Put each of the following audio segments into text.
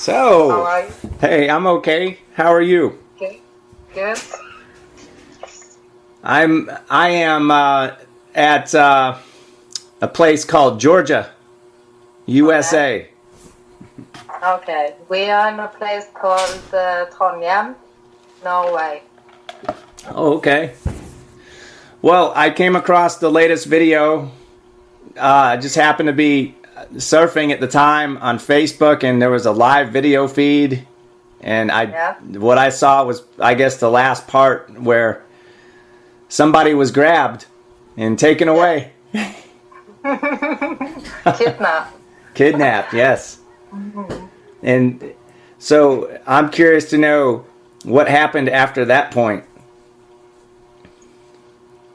How So, are you? hey, I'm okay. How are you? Good. Good. I am at a place called Georgia, Okay. USA. Okay. We are in a place called Trondheim, Norway. Oh, okay. Well, I came across the latest video. I just happened to be surfing at the time on Facebook, and there was a live video feed. And Yeah. what I saw was, I guess, the last part where somebody was grabbed and taken Yes. away. Kidnap. Kidnapped, yes. Mhm. And so I'm curious to know what happened after that point.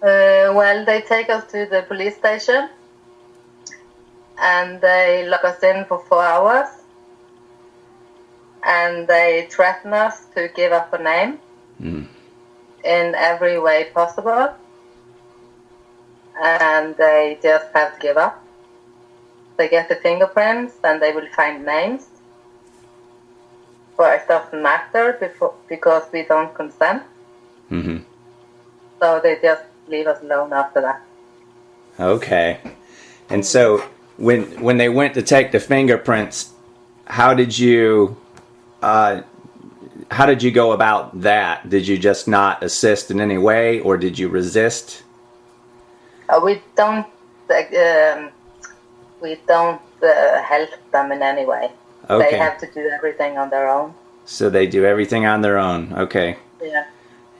Well, they take us to the police station and they lock us in for 4 hours and they threaten us to give up a name Mm. in every way possible. And they just have to give up. They get the fingerprints and they will find names. But it doesn't matter because we don't consent. Mm-hmm. So they just leave us alone after that. Okay. And so when they went to take the fingerprints, how did you go about that? Did you just not assist in any way, or did you resist? We don't help them in any way. Okay. They have to do everything on their own. So they do everything on their own. Okay. Yeah.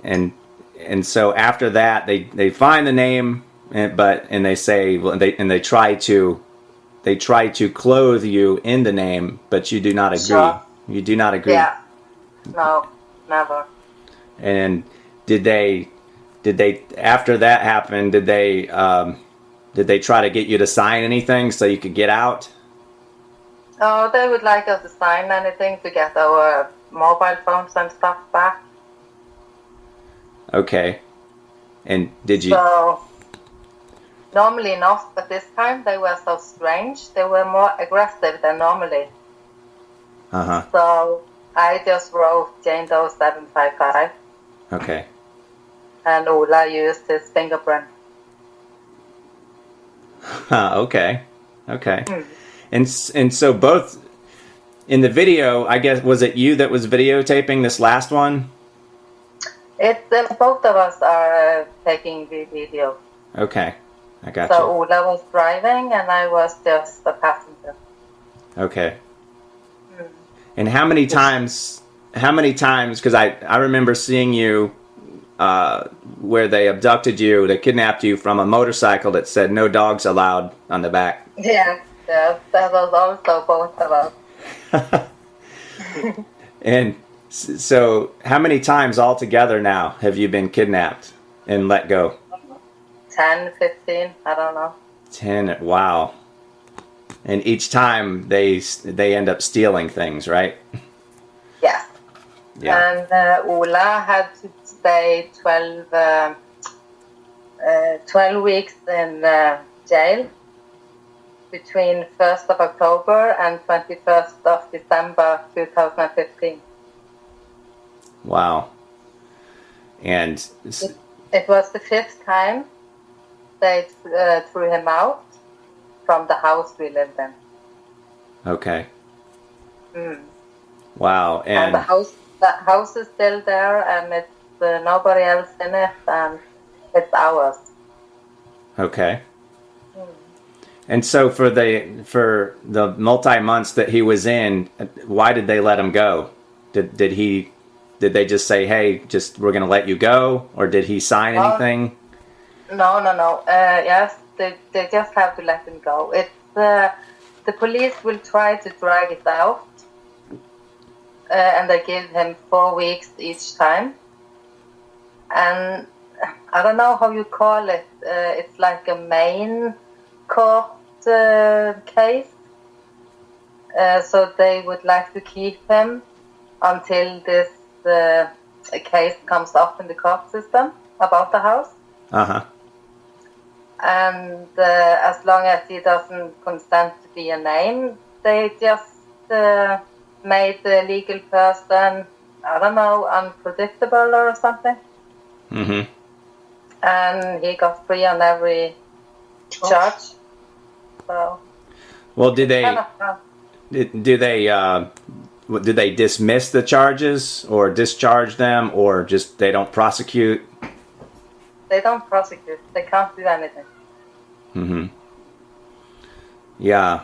And so after that, they find the name, and they say, well, they try to clothe you in the name, but you do not agree. Sure. You do not agree. Yeah. No, never. And did they after that happened? Did they try to get you to sign anything so you could get out? Oh, they would like us to sign anything to get our mobile phones and stuff back. Okay. And did you? So normally not, but this time they were so strange. They were more aggressive than normally. Uh-huh. So I just wrote Jane Doe 755 Okay. and Ola used his fingerprint. Okay. Okay. And so both in the video, I guess, was it you that was videotaping this last one? Both of us are taking the video. Okay. I got So you. Ola was driving and I was just a passenger. Okay. And how many times, because I remember seeing you where they abducted you, they kidnapped you from a motorcycle that said no dogs allowed on the back. Yeah, that was also both of us. And so how many times altogether now have you been kidnapped and let go? 10, 15, I don't know. 10, wow. And each time they end up stealing things, right? Yeah. Yeah. And Ola had to stay 12 weeks in jail between 1st of October and 21st of December 2015. Wow. And It was the 5th time they threw him out from the house we lived in. okay. Mm. Wow. And the house is still there, and it's nobody else in it, and it's ours. Okay. And so for the multi months that he was in, why did they let him go? Did they just say, hey, we're going to let you go, or did he sign anything? No. Yes, they just have to let him go. It's the police will try to drag it out, and they give him 4 weeks each time. And I don't know how you call it. It's like a main court case. So they would like to keep him until this case comes up in the court system about the house. Uh-huh. And as long as he doesn't consent to be a name, they just made the legal person, I don't know, unpredictable or something. Mm-hmm. And he got free on every charge. So. Well, did they dismiss the charges or discharge them, or just they don't prosecute? They don't prosecute. They can't do anything. Mm-hmm. Yeah,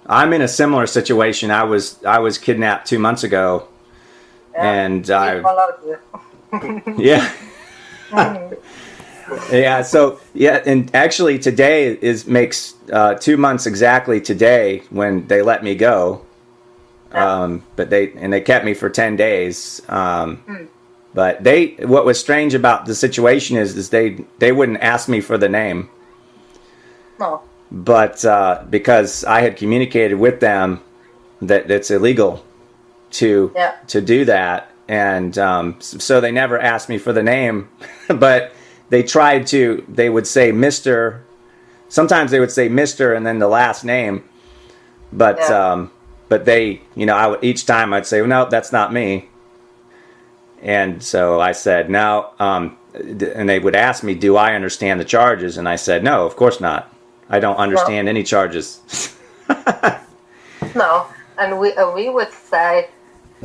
I'm in a similar situation. I was kidnapped 2 months ago, and I followed you. Yeah. Yeah. So yeah, and actually today makes 2 months exactly today when they let me go. But they kept me for 10 days. But what was strange about the situation is they wouldn't ask me for the name. No. But because I had communicated with them that it's illegal to do that, and so they never asked me for the name. But they tried to. They would say Mr. Sometimes they would say Mr. and then the last name. But they, each time I'd say, well, no, that's not me. And so I said, no. And they would ask me, do I understand the charges? And I said, no, of course not. I don't understand any charges. No, and we would say,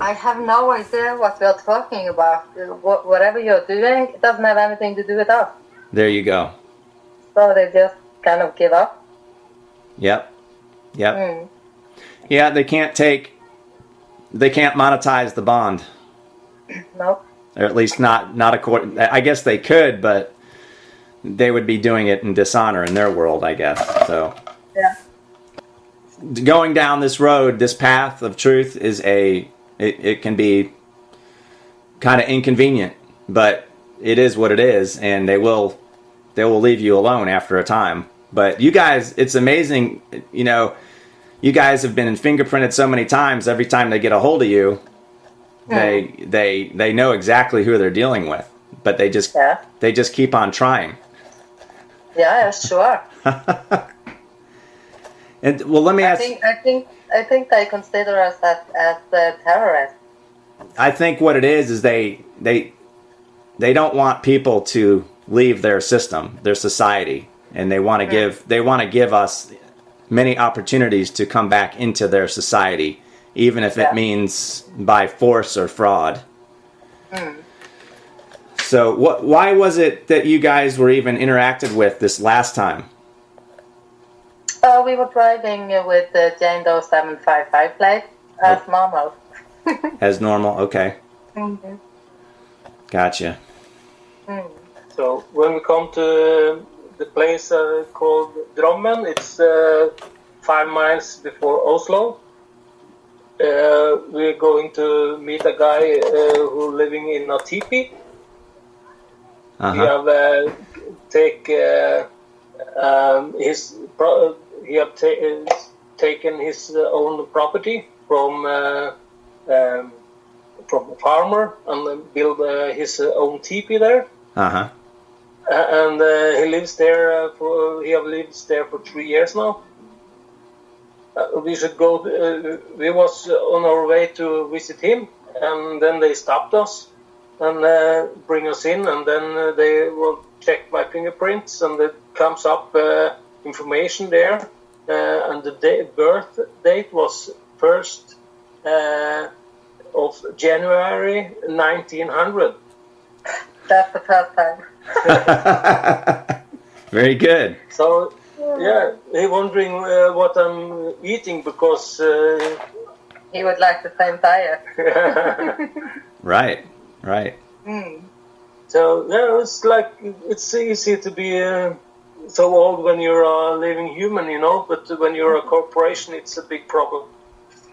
I have no idea what you're talking about. Whatever you're doing, it doesn't have anything to do with us. There you go. So they just kind of give up. Yep. Yeah, they can't monetize the bond. Nope. Or at least not according. I guess they could, but they would be doing it in dishonor in their world, I guess. So. Yeah. Going down this road, this path of truth it can be kind of inconvenient, but it is what it is, and they will leave you alone after a time. But you guys, it's amazing, you guys have been fingerprinted so many times. Every time they get a hold of you, they know exactly who they're dealing with, but they just keep on trying. Yeah, sure. And well, let me ask. I think they consider us as terrorists. I think what it is they don't want people to leave their system, their society, and they want to give us many opportunities to come back into their society, even if it means by force or fraud. So why was it that you guys were even interacted with this last time? We were driving with the Jane Doe 755 plate as normal. As normal, okay. Mm-hmm. Gotcha. So when we come to the place called Drammen, it's 5 miles before Oslo. We're going to meet a guy who's living in a teepee. We have taken his own property from a farmer and built his own teepee there. And he lives there. He lives there for 3 years now. We should go. We was on our way to visit him, and then they stopped us and bring us in, and then they will check my fingerprints, and it comes up information there, and the birth date was 1st of January 1900. That's the first time. Very good. So, yeah, he wondering what I'm eating because he would like the same diet. Right. So yeah, it's easy to be so old when you're a living human, but when you're a corporation, it's a big problem.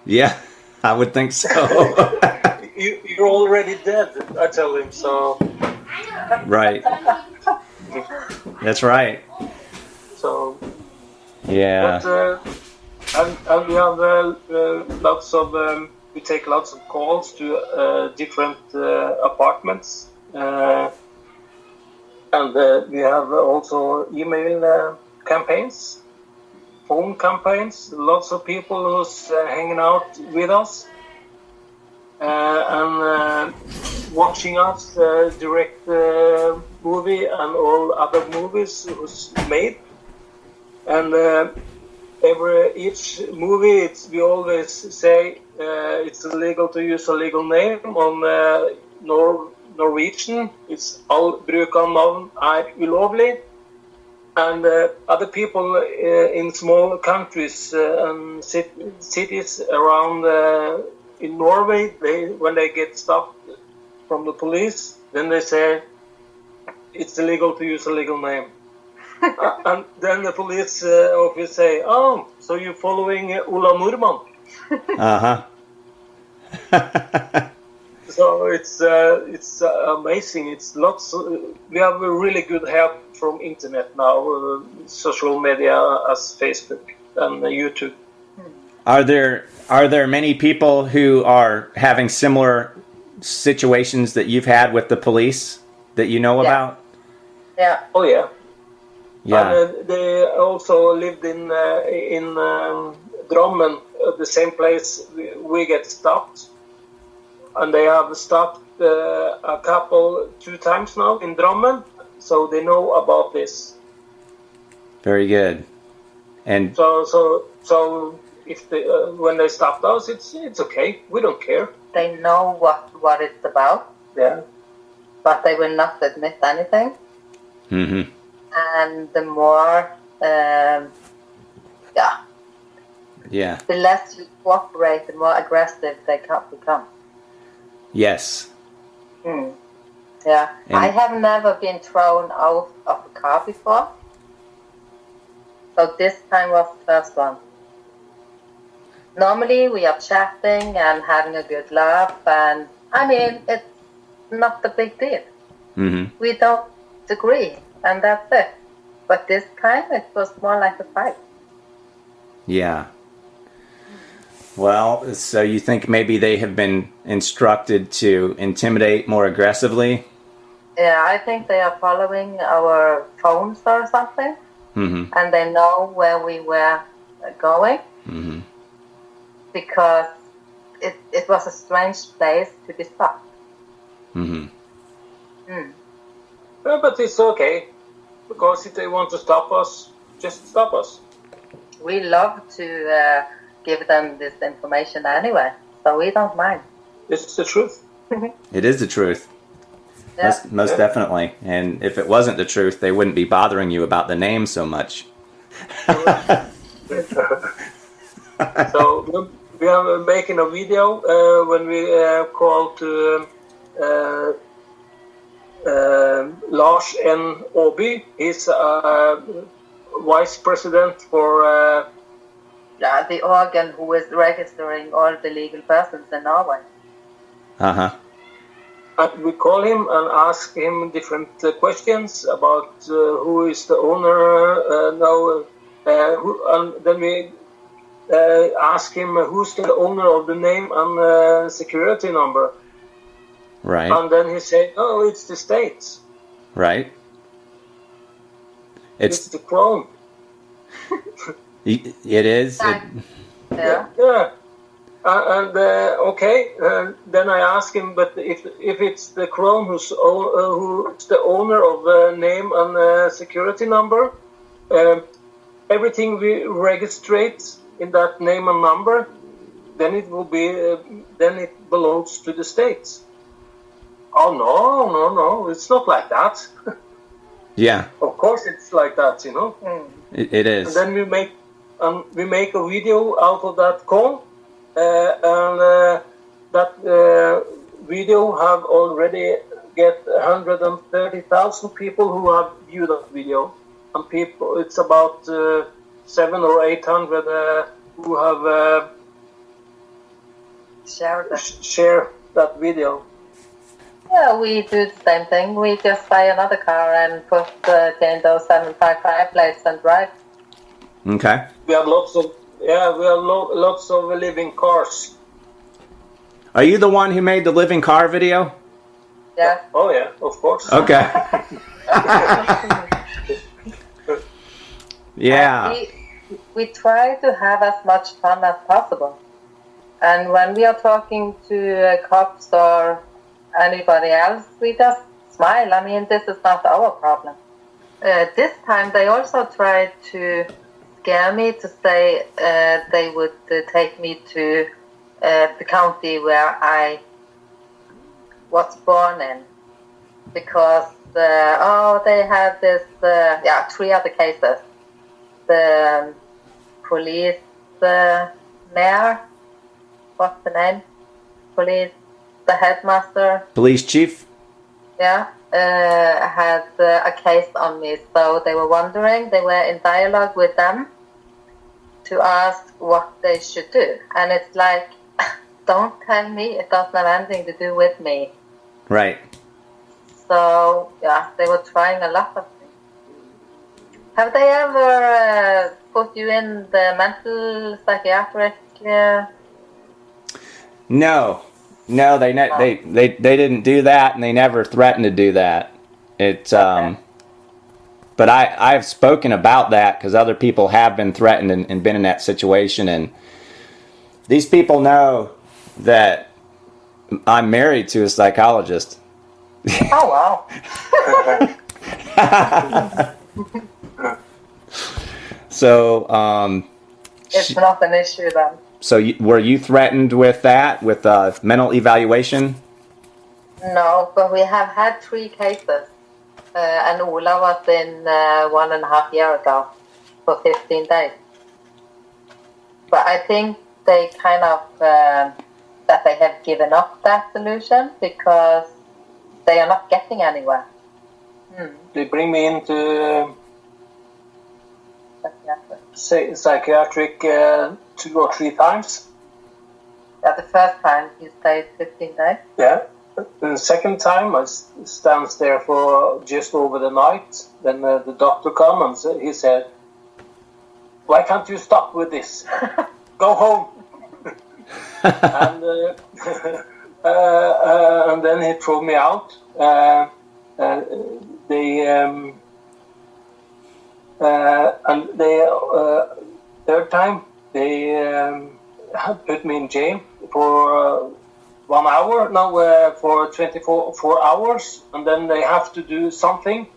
Yeah, I would think so. You're already dead, I tell him. So. Right. That's right. So. Yeah. But, and we have lots of. We take lots of calls to different apartments, and we have also email campaigns, phone campaigns. Lots of people who's hanging out with us, and watching us direct movie and all other movies was made. And each movie, we always say it's illegal to use a legal name. On Norwegian, it's all bruker navn ulovlig. And other people in small countries and cities around in Norway, when they get stopped from the police, then they say it's illegal to use a legal name. And then the police officer say, "Oh, so you're following Ola Nordmann?" So it's amazing. It's lots. We have a really good help from internet now, social media as Facebook and YouTube. Are there many people who are having similar situations that you've had with the police that you know about? Yeah. Oh yeah. Yeah. And they also lived in Drammen, the same place we get stopped. And they have stopped a couple 2 times now in Drammen, so they know about this. Very good. And so if they, when they stopped us, it's okay. We don't care. They know what it's about. Yeah. But they will not admit anything. Mm-hmm. And the more, the less you cooperate, the more aggressive they can become. Yes. Yeah. And I have never been thrown out of a car before. So this time was the first one. Normally we are chatting and having a good laugh, and I mean, it's not a big deal. Mm-hmm. We don't agree, and that's it. But this time it was more like a fight. Yeah. Well, so you think maybe they have been instructed to intimidate more aggressively? Yeah, I think they are following our phones or something. Mm-hmm. And they know where we were going. Mm-hmm. Because it was a strange place to be stopped. Mm-hmm. But it's okay. Because if they want to stop us, just stop us. We love to give them this information anyway, so we don't mind. It's the truth. It is the truth. Yeah. Most definitely. And if it wasn't the truth, they wouldn't be bothering you about the name so much. So we are making a video when we call to Lars N. Åby. He's vice president for the organ who is registering all the legal persons in Norway. Uh-huh. And we call him and ask him different questions about who is the owner, and then we ask him who's the owner of the name and security number. Right. And then he said, "Oh, it's the states. Right. It's the crown." It is. Yeah. Okay. Then I ask him, but if it's the crown who's the owner of the name and security number, everything we registrate in that name and number, then it will be then it belongs to the states. Oh no, it's not like that. Yeah. Of course it's like that, you know. It is. And then we make a video out of that call, and that video have already get 130,000 people who have viewed that video, and it's about 700 or 800 who have share that video. Yeah, we do the same thing. We just buy another car and put in those 755 plates and drive. Okay. We have lots of living cars. Are you the one who made the living car video? Yeah. Oh yeah, of course. Okay. Yeah. We try to have as much fun as possible. And when we are talking to cops or anybody else, we just smile. I mean, this is not our problem. This time they also tried to scare me to say they would take me to the county where I was born in, because they had this 3 other cases. The police mayor, what's the name? The headmaster. Police chief? Yeah, had a case on me. So they were wondering, they were in dialogue with them to ask what they should do. And it's like, don't tell me, it doesn't have anything to do with me. Right. So, yeah, they were trying a lot of things. Have they ever put you in the mental psychiatric? No, they didn't do that, and they never threatened to do that. It's Okay. But I've spoken about that because other people have been threatened and been in that situation, and these people know that I'm married to a psychologist. Oh, wow. So, It's not an issue then. so were you threatened with that, with mental evaluation? No, but we have had 3 cases. And Ola was in 1.5 years ago for 15 days. But I think they kind of, that they have given up that solution because they are not getting anywhere. They bring me into psychiatric 2 or 3 times. Yeah, the first time you stayed 15 days. Yeah. The second time I stands there for just over the night. Then the doctor comes and he said, "Why can't you stop with this? Go home." And then he threw me out. Third time they put me in jail for 1 hour, for 24 hours, and then they have to do something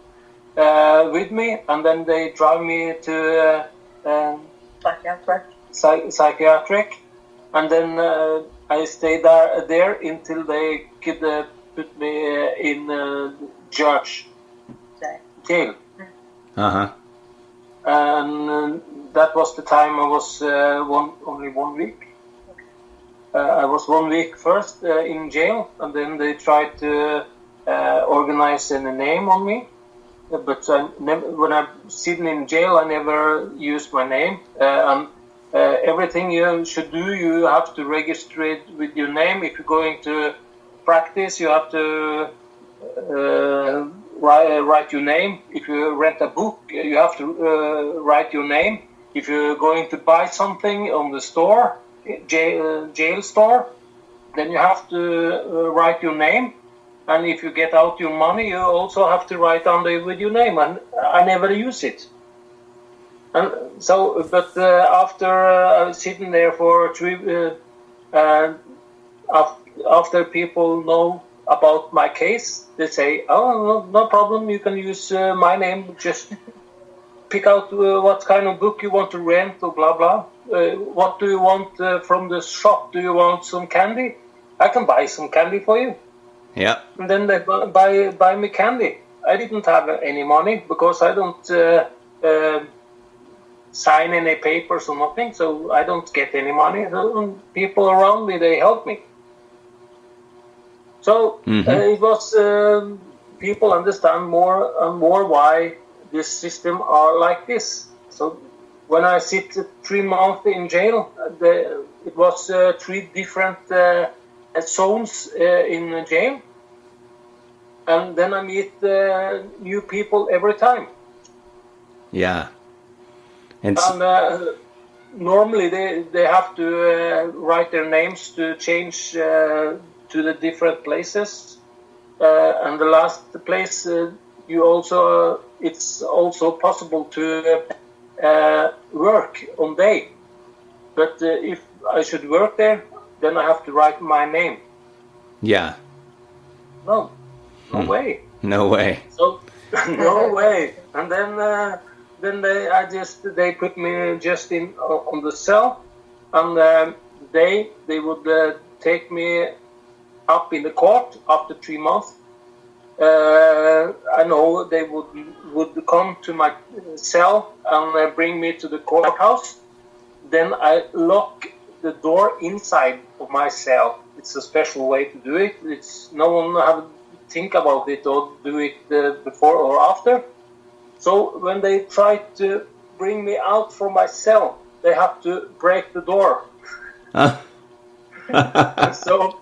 with me, and then they drive me to psychiatric, and then I stayed there until they could put me in church jail. And that was the time I was only 1 week. I was 1 week first in jail, and then they tried to organize a name on me. But when I'm sitting in jail, I never used my name. Everything you should do, you have to register it with your name. If you're going to practice, you have to write your name. If you rent a book, you have to write your name. If you're going to buy something on the store, jail store, then you have to write your name. And if you get out your money, you also have to write down with your name. And I never use it. And so, but after sitting there for 3, after people know about my case, they say, "Oh, no problem, you can use my name, just pick out what kind of book you want to rent or blah blah. What do you want from the shop? Do you want some candy? I can buy some candy for you." Yeah. And then they buy me candy. I didn't have any money because I don't sign any papers or nothing, so I don't get any money. So people around me, they help me. So it was people understand more and more why this system are like this. So when I sit 3 months in jail, it was 3 different zones in jail, and then I meet new people every time. Yeah. And normally they have to write their names to change to the different places, and the last place it's also possible to work on day, but if I should work there, then I have to write my name. Yeah. No way. No way. So no way. And then they put me just in on the cell, and they would take me up in the court after 3 months. I know they would come to my cell and bring me to the courthouse. Then I lock the door inside of my cell. It's a special way to do it. It's no one have to think about it or do it before or after. So when they try to bring me out from my cell, they have to break the door. So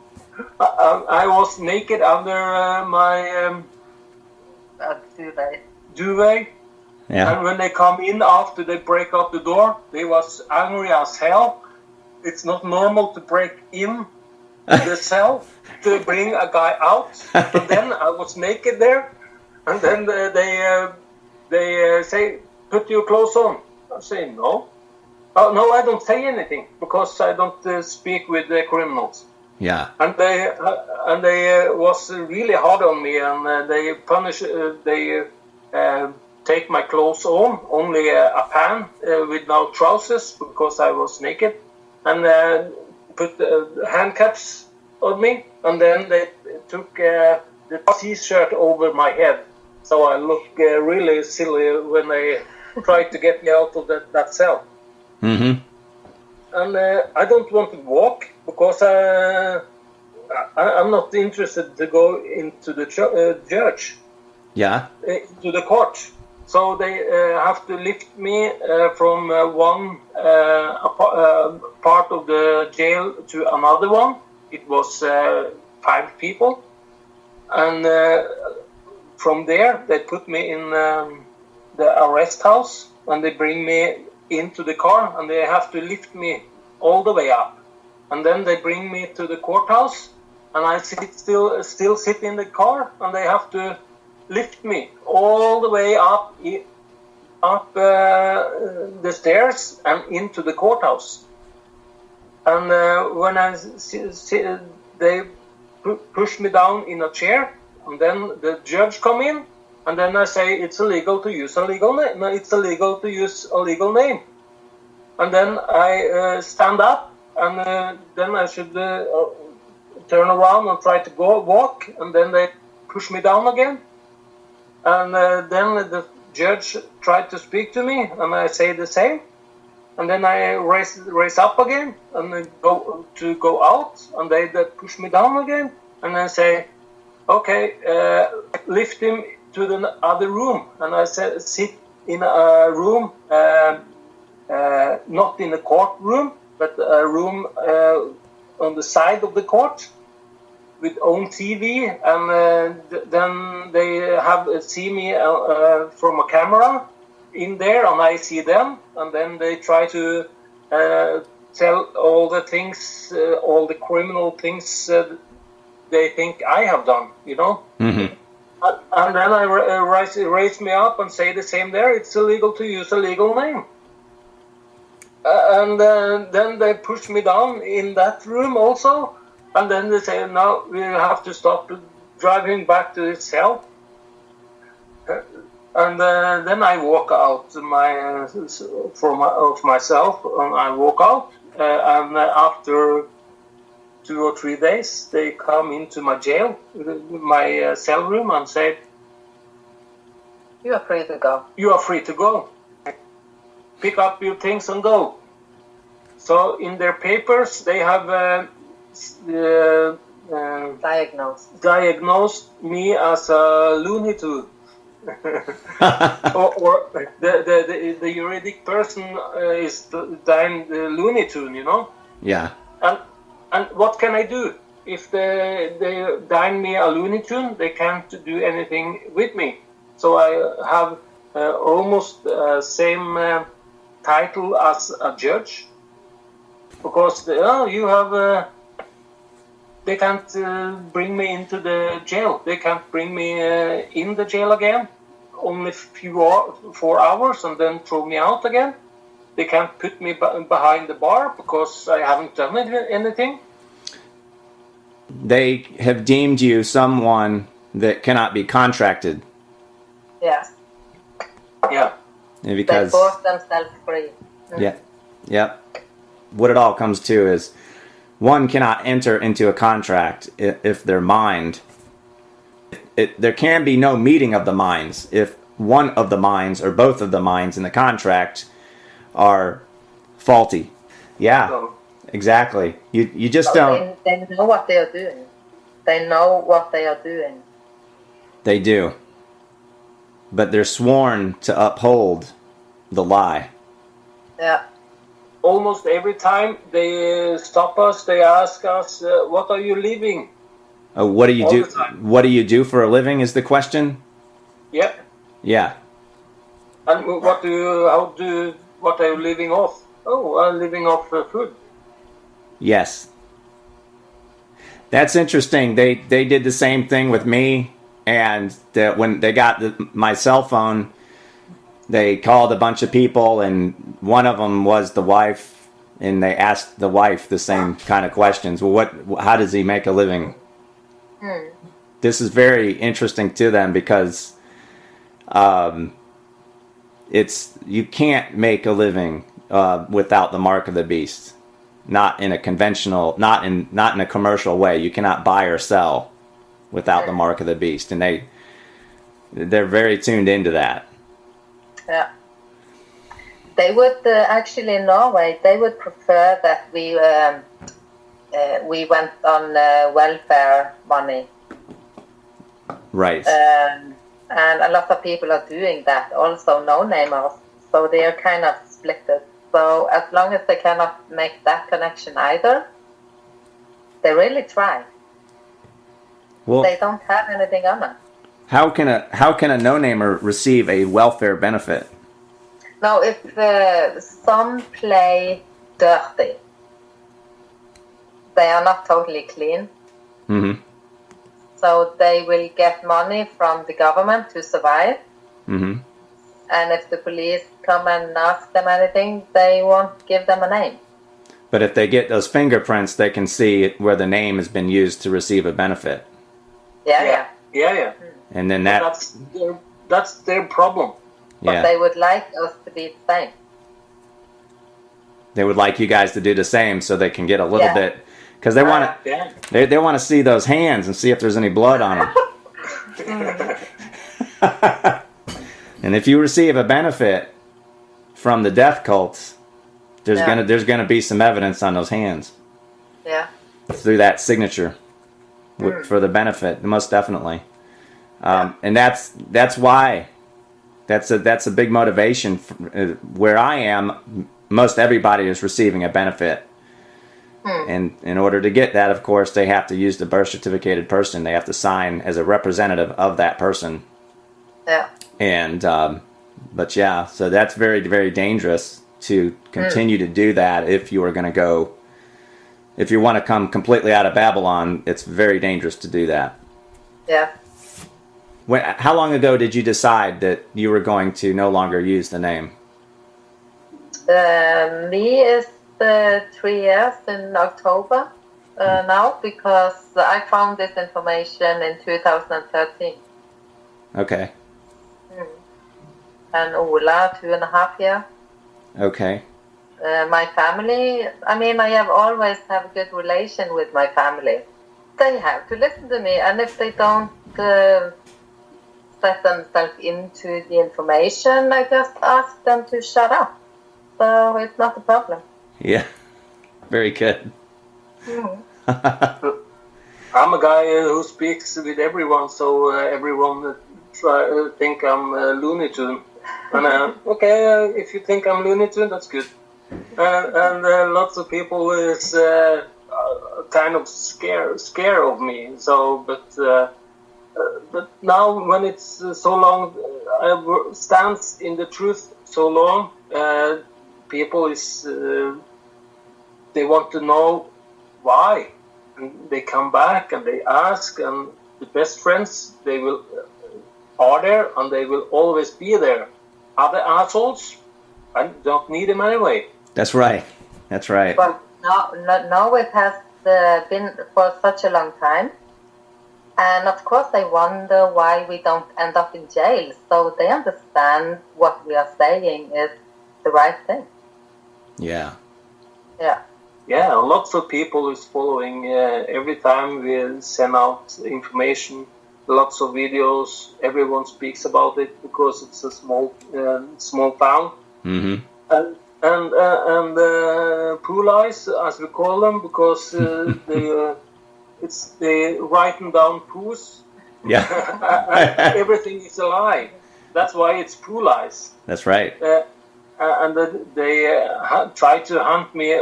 I was naked under my duvet. Yeah. And when they come in after they break up the door, they was angry as hell. It's not normal to break in the cell to bring a guy out. And then I was naked there, and then they say, "Put your clothes on." I say, "No." Oh, no, I don't say anything because I don't speak with the criminals. Yeah. And they was really hard on me, and they punish. They take my clothes on, only a pant with no trousers because I was naked, and put handcuffs on me, and then they took the t-shirt over my head, so I look really silly when they tried to get me out of that cell. Mm-hmm. And I don't want to walk because I'm not interested to go into the church. Yeah. To the court. So they have to lift me from one part of the jail to another one. It was 5 people. And from there, they put me in the arrest house, and they bring me into the car, and they have to lift me all the way up. And then they bring me to the courthouse, and I still sit in the car, and they have to lift me all the way up the stairs and into the courthouse. And when they push me down in a chair, and then the judge come in, and then I say it's illegal to use a legal name. No, it's illegal to use a legal name. And then I stand up, and then I should turn around and try to walk, and then they push me down again. And then the judge tried to speak to me, and I say the same. And then I raise up again, and go out, and they push me down again. And I say, okay, lift him to the other room. And I said, sit in a room, not in a courtroom, but a room on the side of the court, with own TV, and then they have see me from a camera in there, and I see them, and then they try to tell all the things, all the criminal things they think I have done, you know. Mm-hmm. And then I raise me up and say the same there. It's illegal to use a legal name. And then they push me down in that room also. And then they say, no, we have to stop driving back to the cell. And then I walk out of myself, and I walk out. And after 2 or 3 days, they come into my jail, my cell room, and say, "You are free to go. You are free to go. Pick up your things and go." So in their papers, they have diagnosed me as a Looney Tune. or the juridic person is deemed Looney Tune, you know. Yeah. And what can I do? If they deem me a Looney Tune, they can't do anything with me. So I have almost same title as a judge, because they can't bring me into the jail. They can't bring me in the jail again. Only 4 hours, and then throw me out again. They can't put me behind the bar because I haven't done anything. they have deemed you someone that cannot be contracted. Yes. Yeah. Because they force themselves free. Yeah. What it all comes to is one cannot enter into a contract if their mind. There can be no meeting of the minds if one of the minds or both of the minds in the contract are faulty. Yeah, So, exactly. You just don't. They know what they are doing. They know what they are doing. They do. But they're sworn to uphold the lie. Yeah. almost every time they stop us, they ask us, "What are you leaving?" What do you All do? the time. What do you do for a living? Is the question? Yeah. Yeah. And what are you living off? Oh, I'm living off food. Yes. That's interesting. They did the same thing with me, and when they got my cell phone, they called a bunch of people, and one of them was the wife, and they asked the wife the same kind of questions. Well, how does he make a living? This is very interesting to them because you can't make a living without the mark of the beast. Not in a conventional, not in a commercial way. You cannot buy or sell without the mark of the beast, and they're very tuned into that. Yeah. They would actually in Norway. They would prefer that we went on welfare money. Right. And a lot of people are doing that. Also, no-namers. So they are kind of splitted. So as long as they cannot make that connection either, they really try. Well, They don't have anything on it. how can a no-namer receive a welfare benefit? Now, if some play dirty, they are not totally clean. Mm-hmm. So they will get money from the government to survive. Mm-hmm. And if the police come and ask them anything, they won't give them a name. But if they get those fingerprints, they can see where the name has been used to receive a benefit. Yeah. And then that's their problem. But they would like us to be the same. They would like you guys to do the same so they can get a little bit, because they want to. They want to see those hands and see if there's any blood on them. And if you receive a benefit from the death cults, there's gonna be some evidence on those hands. Yeah. Through that signature for the benefit, most definitely. And that's why. That's a big motivation. Where I am, most everybody is receiving a benefit. And in order to get that, of course, they have to use the birth certificated person. They have to sign as a representative of that person. Yeah. And, but yeah, so that's very, very dangerous to continue to do that if you are going to go, if you want to come completely out of Babylon, it's very dangerous to do that. Yeah. How long ago did you decide that you were going to no longer use the name? Me is 3 years in October now, because I found this information in 2013. Okay. And Ola, 2.5 years. Okay. My family, I have always have a good relation with my family. They have to listen to me, and if they don't set themselves into the information, I just ask them to shut up. So it's not a problem. Yeah. Very good. I'm a guy who speaks with everyone, so everyone think I'm Looney Tune. And okay, if you think I'm Looney Tune, that's good. And lots of people is kind of scare of me. So, but now when it's so long, I stands in the truth so long. People is they want to know why, and they come back and they ask, and the best friends they are there, and they will always be there. Other assholes, I don't need them anyway. That's right. That's right. But now it has been for such a long time. And of course they wonder why we don't end up in jail. So they understand what we are saying is the right thing. Yeah. Yeah. Yeah, lots of people is following. Every time we send out information, lots of videos, everyone speaks about it because it's a small town. Mm-hmm. And poolies, as we call them, because they writing down poos. Yeah. Everything is a lie. That's why it's poolies. That's right. And they try to hunt me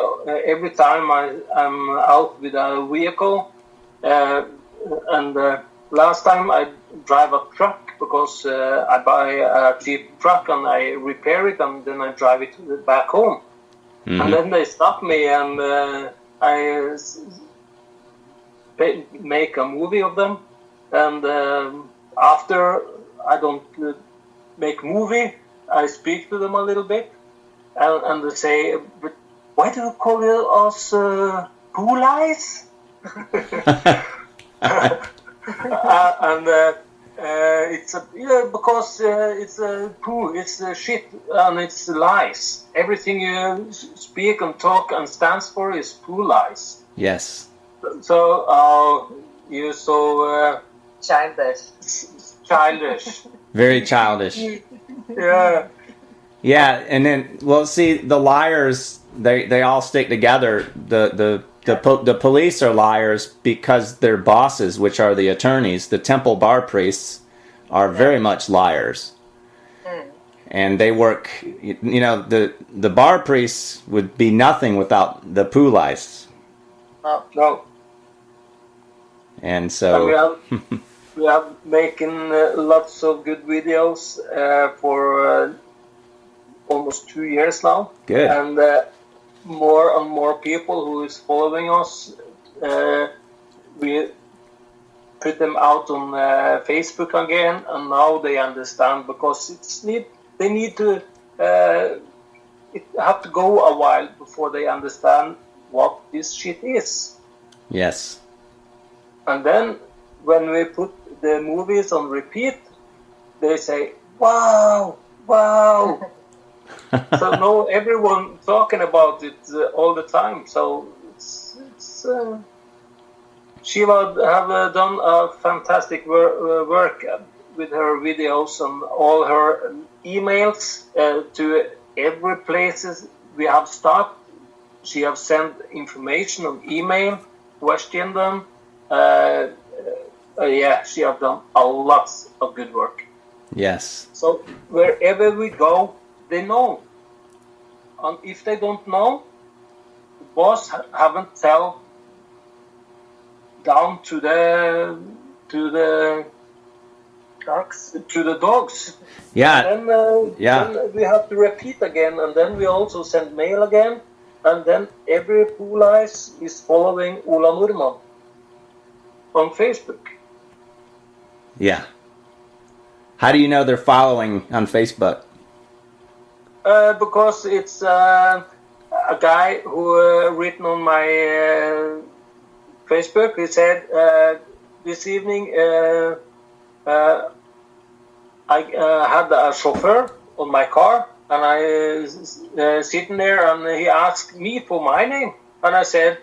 every time I'm out with a vehicle. And last time I drive a truck because I buy a cheap truck and I repair it and then I drive it back home. Mm-hmm. And then they stop me and I make a movie of them. And after I don't make movie, I speak to them a little bit, and they say, "But why do you call us poolies?" And it's because it's a poo, it's shit, and it's lies. Everything you speak and talk and stands for is poolies. Yes. So you're so childish. Very childish. Yeah. Yeah, and then, well, see, the liars, they all stick together. The police are liars because their bosses, which are the attorneys, the temple bar priests, are very much liars. And they work, the bar priests would be nothing without the poolies. No. And so... We are making lots of good videos for almost 2 years now. Good. And more and more people who is following us, we put them out on Facebook again, and now they understand because they need to it have to go a while before they understand what this shit is. Yes. And then when we put the movies on repeat, they say, wow. So now everyone talking about it all the time. So it's Shiva have done a fantastic work with her videos and all her emails to every places we have stopped. She have sent information on email, questioned them. She have done a lot of good work. Yes. So wherever we go, they know. And if they don't know, the boss haven't tell down to the dogs. Yeah. And then we have to repeat again, and then we also send mail again, and then every police is following Ola Norman on Facebook. Yeah. How do you know they're following on Facebook? Because it's a guy who written on my Facebook. He said this evening I had a chauffeur on my car, and I sitting there, and he asked me for my name, and I said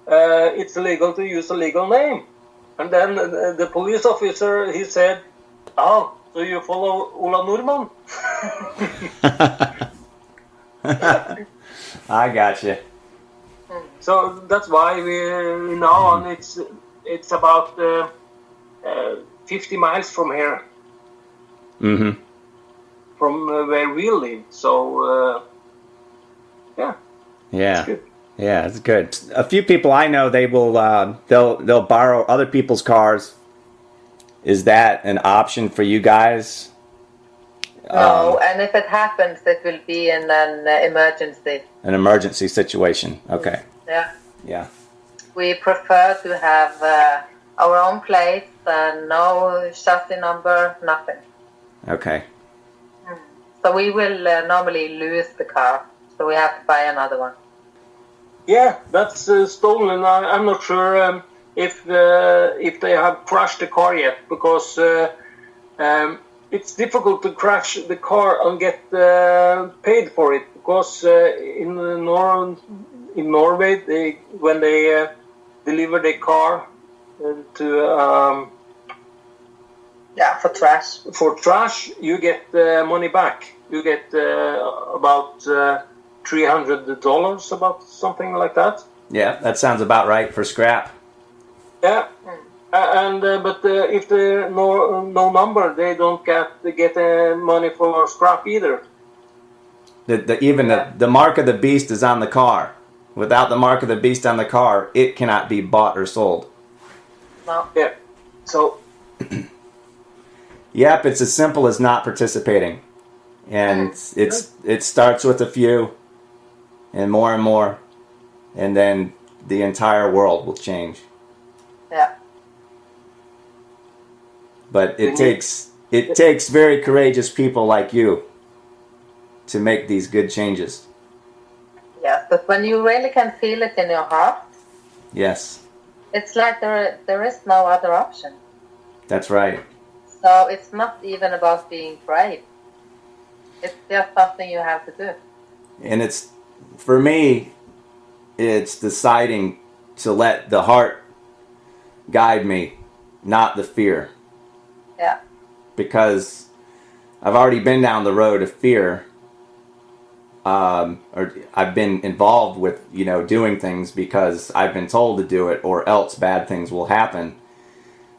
it's illegal to use a legal name. And then the police officer, he said, "Oh, so you follow Ola Norman?" I got you. So that's why we know, and it's about 50 miles from here. Mm-hmm. From where we live. So yeah. Yeah. Yeah, it's good. A few people I know, they will they'll borrow other people's cars. Is that an option for you guys? No, and if it happens, it will be in an emergency. An emergency situation. Okay. Yeah. Yeah. We prefer to have our own plate, no chassis number, nothing. Okay. So we will normally lose the car, so we have to buy another one. Yeah, that's stolen. I'm not sure if they have crashed the car yet, because it's difficult to crash the car and get paid for it, because in Norway, when they deliver the car to for trash, you get money back. You get about $300, about something like that. Yeah, that sounds about right for scrap. Yeah. But if there no number, they don't get money for scrap either. The mark of the beast is on the car. Without the mark of the beast on the car, it cannot be bought or sold. No. Yeah. So. Yep, it's as simple as not participating, and it starts with a few, and more, and then the entire world will change. Yeah. But it takes very courageous people like you to make these good changes. Yes, but when you really can feel it in your heart, yes, it's like there is no other option. That's right. So it's not even about being brave. It's just something you have to do. And it's, for me, it's deciding to let the heart guide me, not the fear. Yeah. Because I've already been down the road of fear, or I've been involved with, doing things because I've been told to do it, or else bad things will happen.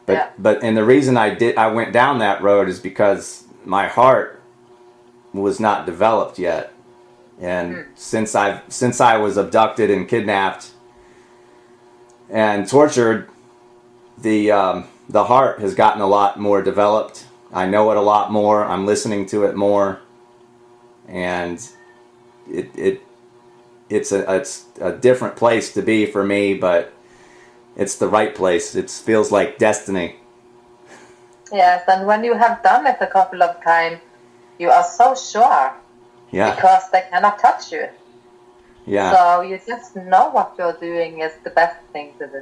But and the reason I went down that road is because my heart was not developed yet, and since I was abducted and kidnapped and tortured, the heart has gotten a lot more developed. I know it a lot more. I'm listening to it more, and it's a different place to be for me, but it's the right place. It feels like destiny. Yes, and when you have done it a couple of times, you are so sure. Yeah. Because they cannot touch you. Yeah. So you just know what you're doing is the best thing to do.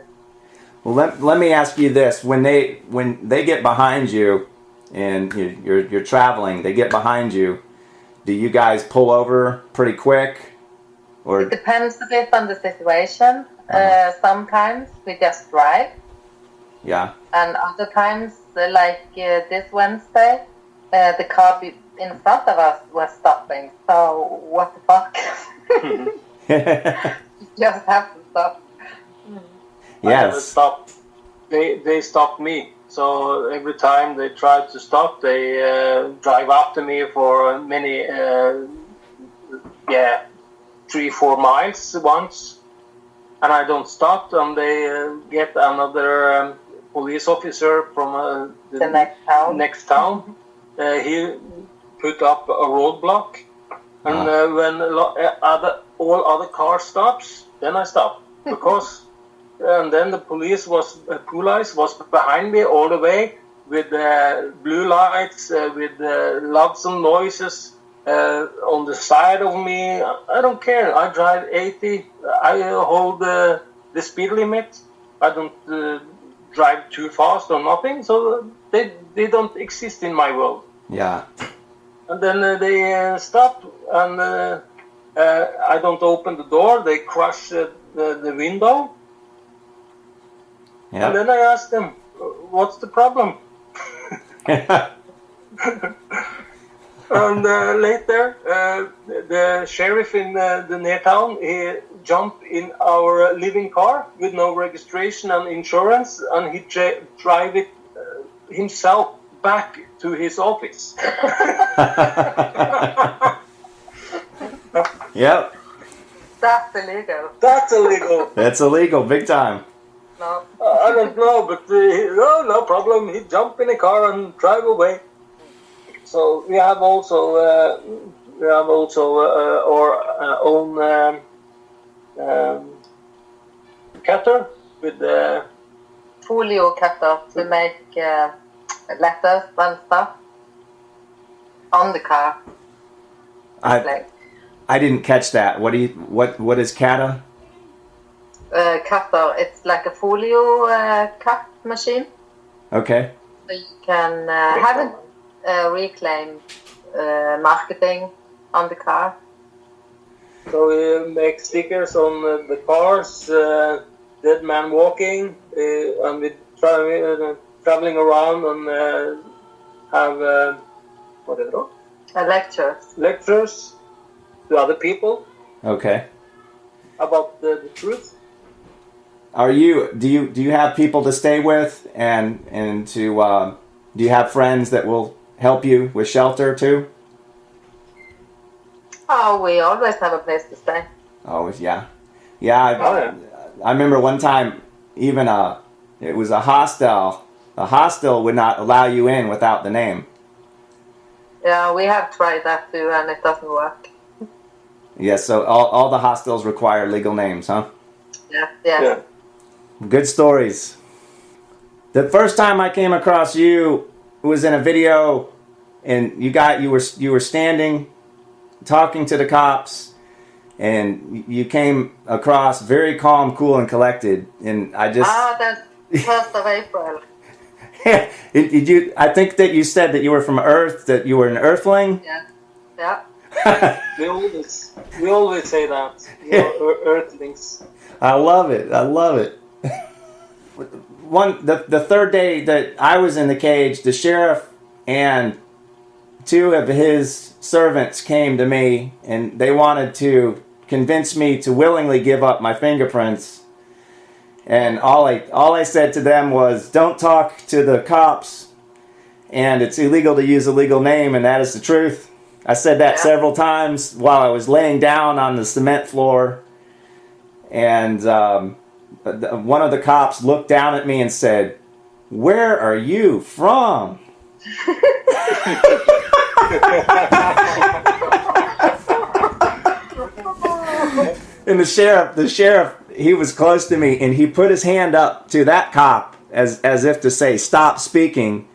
Well, let me ask you this: when they get behind you, and you're traveling, they get behind you. Do you guys pull over pretty quick, or? It depends a bit on the situation. Sometimes we just drive. Yeah. And other times, like this Wednesday, the car in front of us was stopping. So what the fuck? You just have to stop. Yes. They stopped me. So every time they try to stop, they drive after me for many, 3-4 miles once, and I don't stop. And they get another police officer from the next town. He put up a roadblock, and when all other cars stops, then I stop because. And then the police was behind me all the way with blue lights, with lots of noises on the side of me. I don't care. I drive 80. I hold the speed limit. I don't drive too fast or nothing. So they don't exist in my world. Yeah. And then they stop, and I don't open the door. They crush the window. Yep. And then I asked them, what's the problem? And later, the sheriff in the near town, he jumped in our living car with no registration and insurance, and he drive it himself back to his office. Yep. That's illegal. That's illegal. That's illegal, big time. No. I don't know, but no problem. He jumped in a car and drive away. So we have also our own cutter with folio cutter to make letters and stuff on the car. I didn't catch that. What is kata? cutter. It's like a folio cut machine. Okay. So you can have a reclaim marketing on the car. So we make stickers on the cars, dead man walking, and we traveling around and have what is it? Lectures to other people. Okay. About the truth. Do you have people to stay with and to do you have friends that will help you with shelter too? Oh, we always have a place to stay. Always, yeah. I remember one time even it was a hostel. A hostel would not allow you in without the name. Yeah, we have tried that too, and it doesn't work. Yeah, so all the hostels require legal names, huh? Yeah. Good stories. The first time I came across you was in a video, and you were standing, talking to the cops, and you came across very calm, cool, and collected. And I just that's 1st of April. Did you? I think that you said that you were from Earth, that you were an Earthling. Yeah. we always say that. Earthlings. I love it. The third day that I was in the cage, the sheriff and 2 of his servants came to me, and they wanted to convince me to willingly give up my fingerprints. And all I said to them was, "Don't talk to the cops, and it's illegal to use a legal name, and that is the truth." I said that several times while I was laying down on the cement floor, and one of the cops looked down at me and said, "Where are you from?" And the sheriff, he was close to me, and he put his hand up to that cop as if to say, "Stop speaking."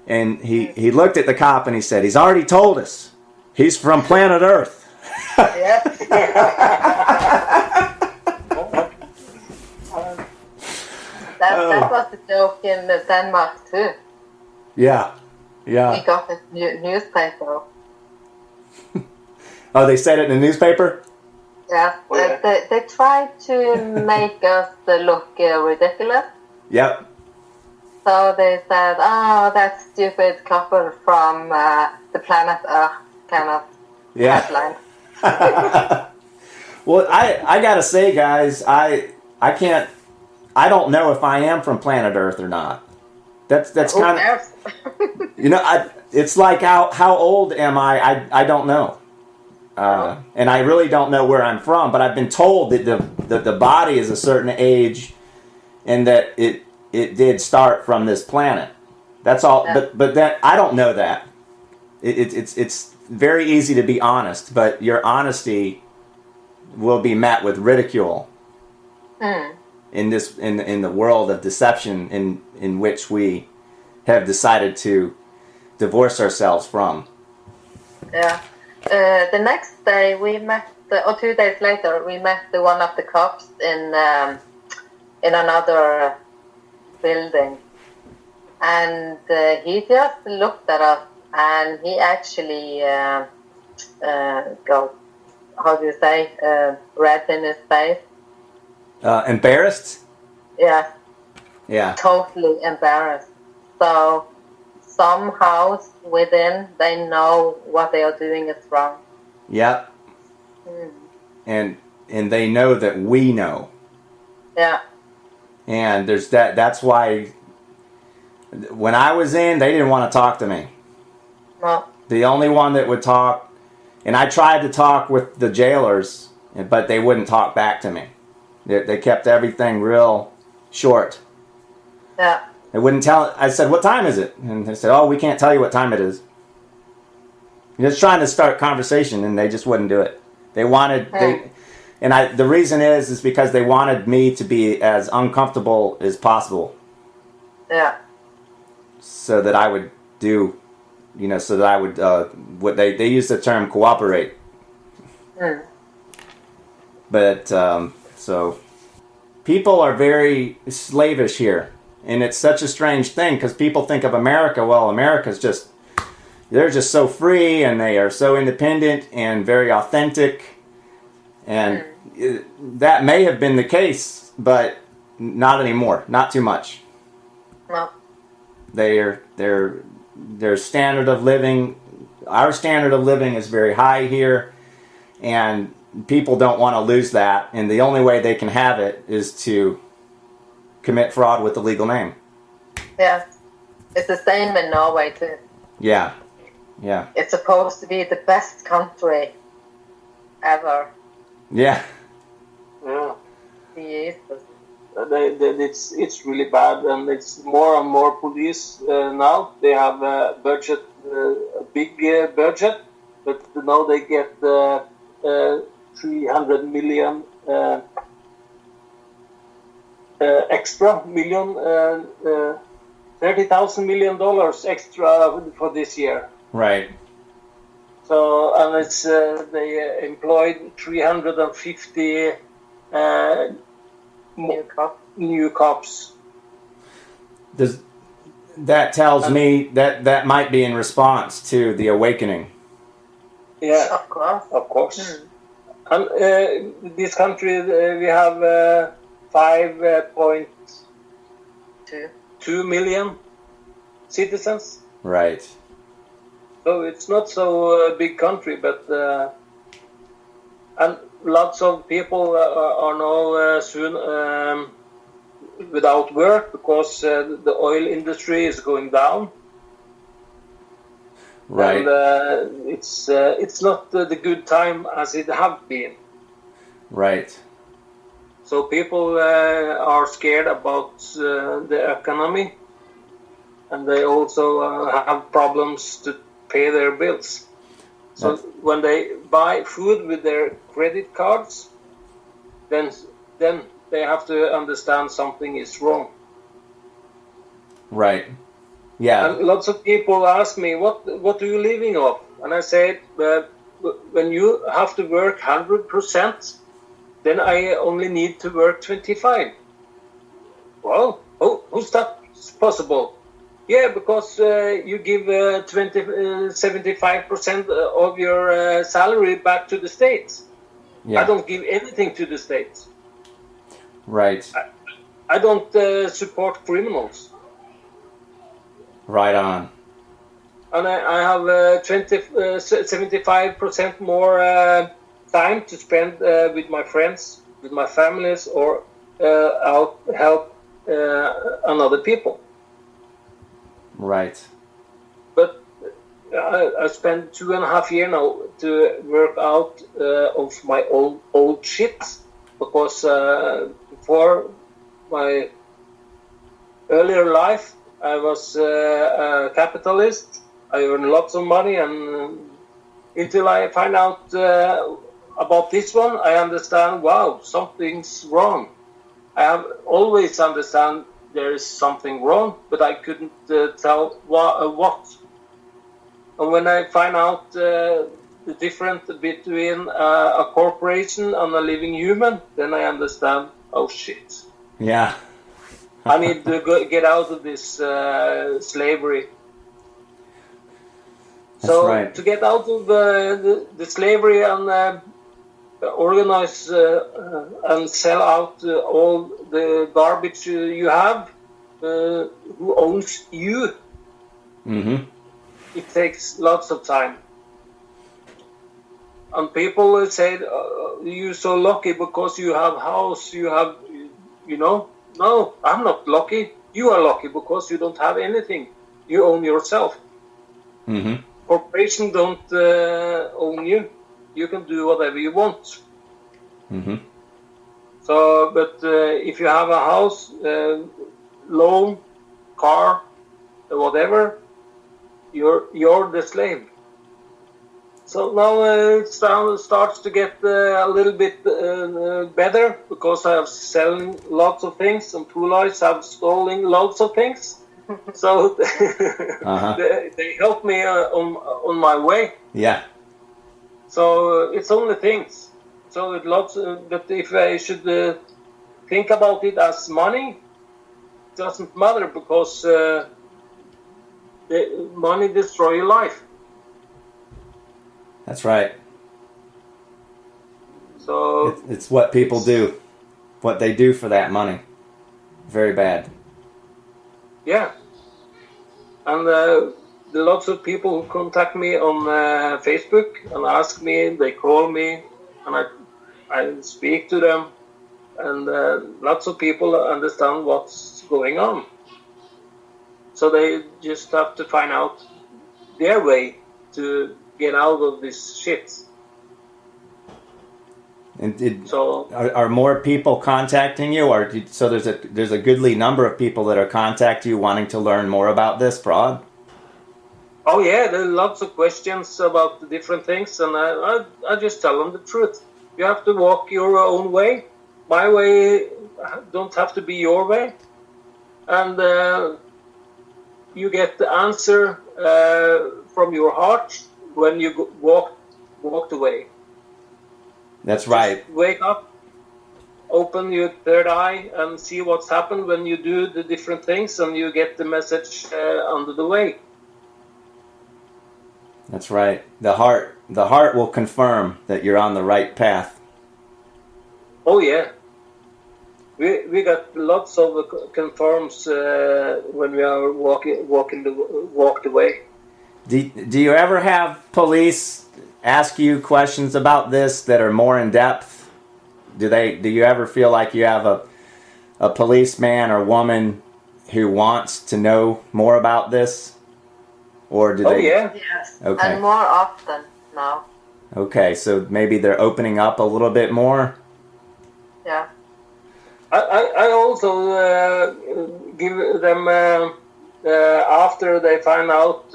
And he looked at the cop and he said, "He's already told us. He's from planet Earth." That was a joke in Denmark too. Yeah. We got a newspaper. Oh, they said it in the newspaper? Yeah, they tried to make us look ridiculous. Yep. So they said, "Oh, that stupid couple from the planet Earth," kind of headline. Well, I gotta say, guys, I don't know if I am from planet Earth or not. That's kind of, it's like how old am I? I don't know. And I really don't know where I'm from, but I've been told that the body is a certain age, and that it did start from this planet. That's all. Yeah. But that I don't know that. It's very easy to be honest, but your honesty will be met with ridicule in the world of deception in which we have decided to divorce ourselves from. Yeah. The next day we met, or 2 days later, we met one of the cops in another building, and he just looked at us, and he actually got, how do you say, red in his face. Embarrassed? Yeah. Yeah. Totally embarrassed. So somehow within they know what they are doing is wrong. Yep. And they know that we know. Yeah. And there's that's why when I was in, they didn't want to talk to me. No. The only one that would talk, and I tried to talk with the jailers, but they wouldn't talk back to me. They kept everything real short. Yeah. They wouldn't tell. I said, "What time is it?" And they said, "Oh, we can't tell you what time it is." Just trying to start conversation, and they just wouldn't do it. They wanted, the reason is because they wanted me to be as uncomfortable as possible. Yeah. So that I would do, so that I would, what they use the term cooperate. But, so, people are very slavish here. And it's such a strange thing because people think of America, well, America's just, they're just so free and they are so independent and very authentic. And that may have been the case, but not anymore. Not too much. No. Their standard of living, our standard of living is very high here, and people don't want to lose that, and the only way they can have it is to commit fraud with the legal name. Yeah. It's the same in Norway too. Yeah. Yeah. It's supposed to be the best country ever. Yeah. Yeah. Jesus. It's really bad, and it's more and more police now. They have a budget, a big budget, but now they get 300 million extra million, $30,000 million extra for this year. Right. So, and it's they employed 350 new cops. That tells me that might be in response to the awakening. Yeah, of course. And this country we have 5.2 million citizens. Right. So it's not so big country, but and lots of people are now soon without work because the oil industry is going down. Right. And it's not the good time as it have been. Right. So people are scared about the economy, and they also have problems to pay their bills. So when they buy food with their credit cards, then they have to understand something is wrong. Right. Yeah. And lots of people ask me, what are you living off? And I say, when you have to work 100%, then I only need to work 25%. Well, who's that possible? Yeah, because you give 75% of your salary back to the states. Yeah. I don't give anything to the states. Right. I don't support criminals. Right on. And I have 75% more time to spend with my friends, with my families, or help another people. Right. But I spent 2.5 years now to work out of my old shit, because before my earlier life I was a capitalist. I earned lots of money, and until I find out about this one, I understand, wow, something's wrong. I have always understand there is something wrong, but I couldn't tell what. And when I find out the difference between a corporation and a living human, then I understand, oh shit. Yeah. I need to get out of this slavery. That's so right. To get out of the slavery and organize and sell out all the garbage you have, who owns you? Mm-hmm. It takes lots of time. And people say, you're so lucky because you have house, you have, No, I'm not lucky. You are lucky because you don't have anything. You own yourself. Mm-hmm. Corporation don't own you. You can do whatever you want. Mm-hmm. So, but if you have a house, loan, car, whatever, you're the slave. So now it starts to get a little bit better, because I have selling lots of things, and police have stolen lots of things. So they help me on my way. Yeah. So it's only things. So it lots. But if I should think about it as money, it doesn't matter, because the money destroys your life. That's right. So it's what people do, what they do for that money. Very bad. Yeah. And lots of people who contact me on Facebook and ask me, they call me, and I speak to them, and lots of people understand what's going on. So they just have to find out their way to get out of this shit. And are more people contacting you, or so there's a goodly number of people that are contacting you wanting to learn more about this fraud? Oh yeah, there are lots of questions about the different things, and I just tell them the truth. You have to walk your own way. My way don't have to be your way, and you get the answer from your heart when you walk the way. That's right. Just wake up, open your third eye, and see what's happened when you do the different things, and you get the message under the way. That's right. The heart will confirm that you're on the right path. Oh yeah, we got lots of confirms when we are walk the way. Do you ever have police ask you questions about this that are more in depth? Do you ever feel like you have a policeman or woman who wants to know more about this? Or do they? Oh yeah. Yes. Okay. And more often now. Okay, so maybe they're opening up a little bit more. Yeah. I also give them after they find out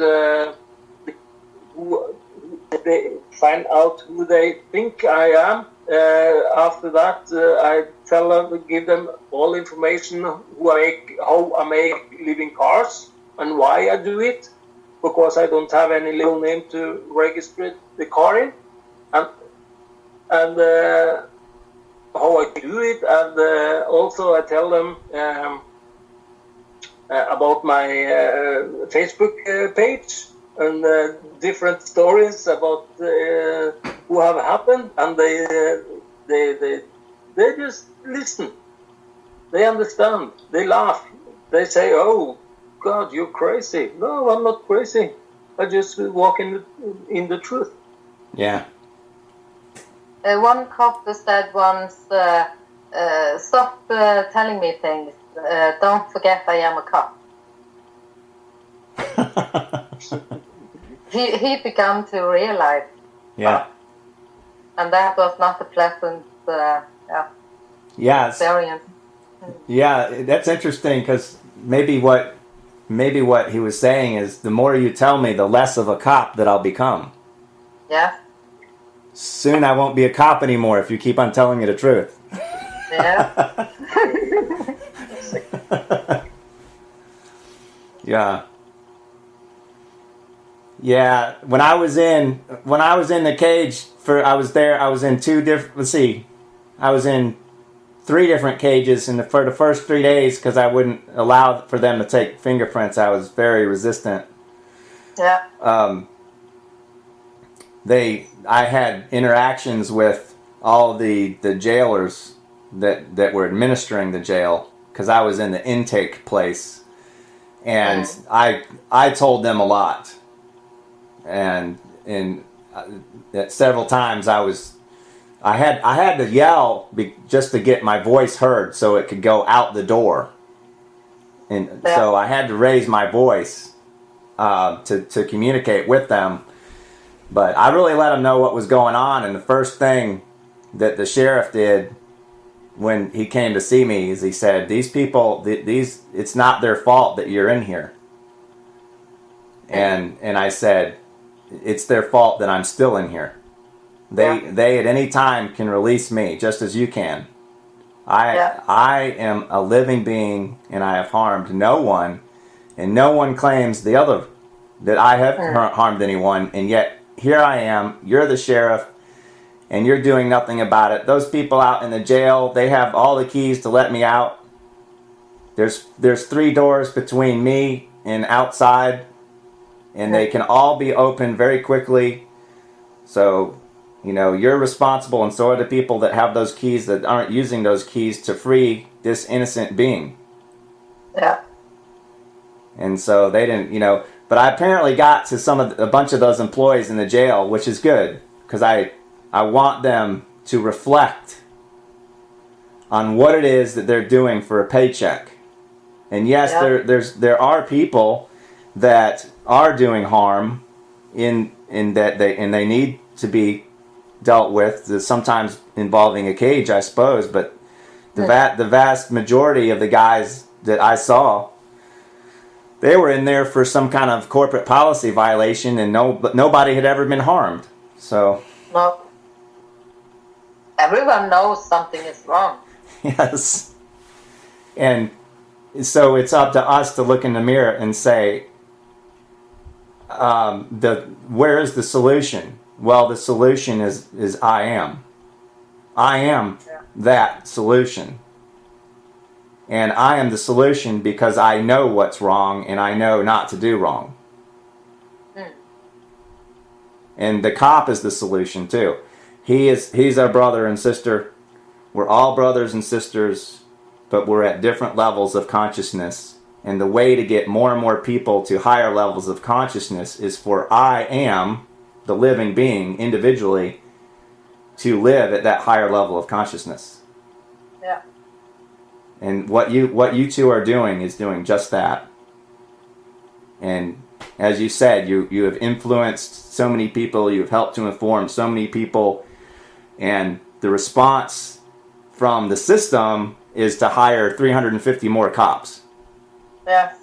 who they think I am. After that, I tell them, give them all information how I make living cars and why I do it, because I don't have any legal name to register the car in, and how I do it, and also I tell them about my Facebook page and different stories about who have happened, and they just listen. They understand. They laugh. They say, "Oh God, you're crazy." No, I'm not crazy. I just walk in the truth. Yeah. One cop said once, "Stop telling me things. Don't forget I am a cop." He began to realize. Yeah. And that was not a pleasant experience. Yeah, that's interesting, because maybe what he was saying is, the more you tell me, the less of a cop that I'll become. Yeah. Soon I won't be a cop anymore if you keep on telling me the truth. Yeah. Yeah. Yeah, when I was in the cage I was in 3 different cages for the first 3 days, because I wouldn't allow for them to take fingerprints. I was very resistant. Yeah. I had interactions with all the jailers that were administering the jail, because I was in the intake place, and I told them a lot, and several times I had to yell just to get my voice heard, so it could go out the door, and so I had to raise my voice to communicate with them. But I really let them know what was going on, and the first thing that the sheriff did when he came to see me is he said, "These people, it's not their fault that you're in here." And I said, "It's their fault that I'm still in here. They at any time can release me, just as you can. I am a living being, and I have harmed no one, and no one claims that I have harmed anyone, and yet here I am, you're the sheriff, and you're doing nothing about it. Those people out in the jail, they have all the keys to let me out. There's 3 doors between me and outside, and they can all be opened very quickly. So, you know, you're responsible, and so are the people that have those keys that aren't using those keys to free this innocent being. Yeah. And so they didn't, you know, but I apparently got to a bunch of those employees in the jail, which is good, because I want them to reflect on what it is that they're doing for a paycheck. And yes, there are people that are doing harm in that they need to be dealt with, sometimes involving a cage, I suppose, but the vast majority of the guys that I saw, they were in there for some kind of corporate policy violation, and nobody had ever been harmed. So no, everyone knows something is wrong. Yes. And so it's up to us to look in the mirror and say, where is the solution? Well, the solution is I am. I am that solution. And I am the solution because I know what's wrong and I know not to do wrong. And the cop is the solution too. He's our brother and sister. We're all brothers and sisters, but we're at different levels of consciousness. And the way to get more and more people to higher levels of consciousness is for I am, the living being, individually, to live at that higher level of consciousness. Yeah. And what you two are doing is doing just that. And as you said, you have influenced so many people, you've helped to inform so many people, and the response from the system is to hire 350 more cops. Yeah.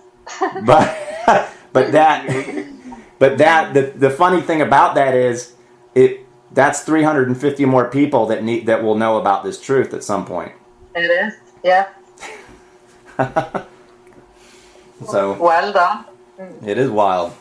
but the funny thing about that is that's 350 more people that will know about this truth at some point. It is, yeah. So well done. It is wild.